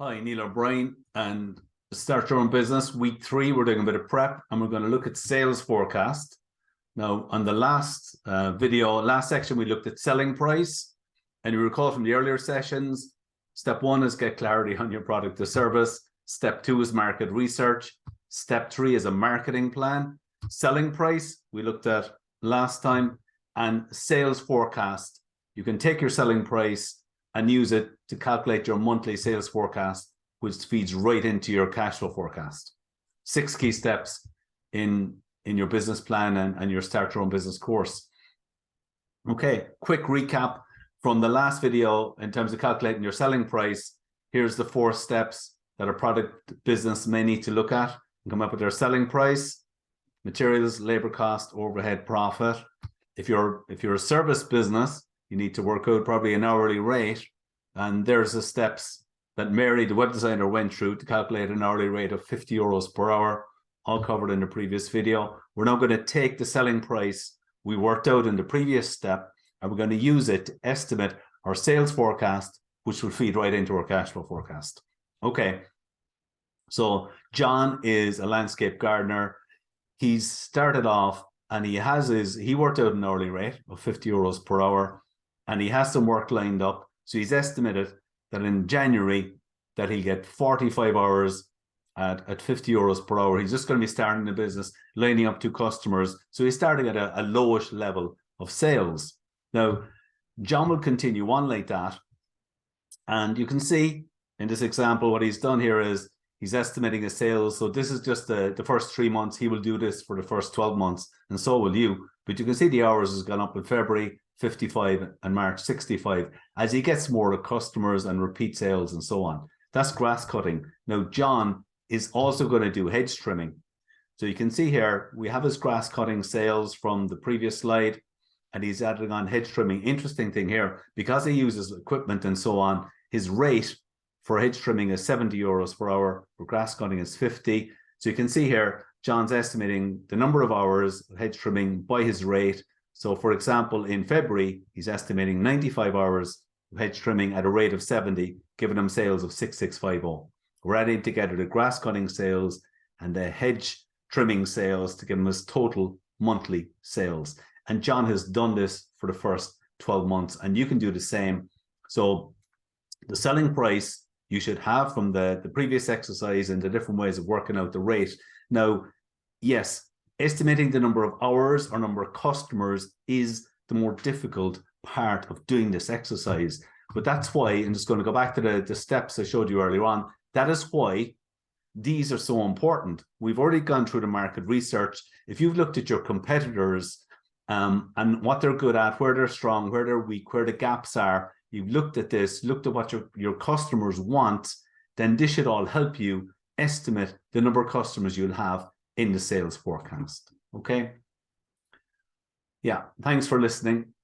Hi, Neil O'Brien, and Start Your Own Business. Week 3, we're doing a bit of prep and we're going to look at sales forecast. Now, on the last section, we looked at selling price. And you recall from the earlier sessions, step 1 is get clarity on your product or service. Step 2 is market research. Step 3 is a marketing plan. Selling price, we looked at last time, and sales forecast. You can take your selling price and use it to calculate your monthly sales forecast, which feeds right into your cash flow forecast. 6 key steps in your business plan and your Start Your Own Business course. Okay, quick recap from the last video in terms of calculating your selling price. Here's the 4 steps that a product business may need to look at and come up with their selling price: materials, labor cost, overhead, profit. If you're a service business, you need to work out probably an hourly rate, and there's the steps that Mary, the web designer, went through to calculate an hourly rate of 50 euros per hour, all covered in the previous video. We're now going to take the selling price we worked out in the previous step, and we're going to use it to estimate our sales forecast, which will feed right into our cash flow forecast. Okay, so John is a landscape gardener. He's started off and he worked out an hourly rate of 50 euros per hour, and he has some work lined up. So he's estimated that in January that he'll get 45 hours at 50 euros per hour. He's just going to be starting the business, lining up 2 customers. So he's starting at a lowish level of sales. Now, John will continue on like that. And you can see in this example, what he's done here is he's estimating his sales. So this is just the first 3 months. He will do this for the first 12 months, and so will you. But you can see the hours has gone up in February, 55, and March, 65, as he gets more customers and repeat sales and so on. That's grass cutting. Now, John is also going to do hedge trimming. So you can see here, we have his grass cutting sales from the previous slide, and he's adding on hedge trimming. Interesting thing here, because he uses equipment and so on, his rate for hedge trimming is 70 euros per hour, for grass cutting is 50. So you can see here, John's estimating the number of hours of hedge trimming by his rate. So for example, in February, he's estimating 95 hours of hedge trimming at a rate of 70, giving him sales of 6650. We're adding together the grass cutting sales and the hedge trimming sales to give him his total monthly sales. And John has done this for the first 12 months, and you can do the same. So the selling price you should have from the previous exercise and the different ways of working out the rate. Now, yes, estimating the number of hours or number of customers is the more difficult part of doing this exercise. But that's why, I'm just going to go back to the steps I showed you earlier on. That is why these are so important. We've already gone through the market research. If you've looked at your competitors and what they're good at, where they're strong, where they're weak, where the gaps are, you've looked at this, looked at what your customers want, then this should all help you estimate the number of customers you'll have in the sales forecast. Okay. Yeah, thanks for listening.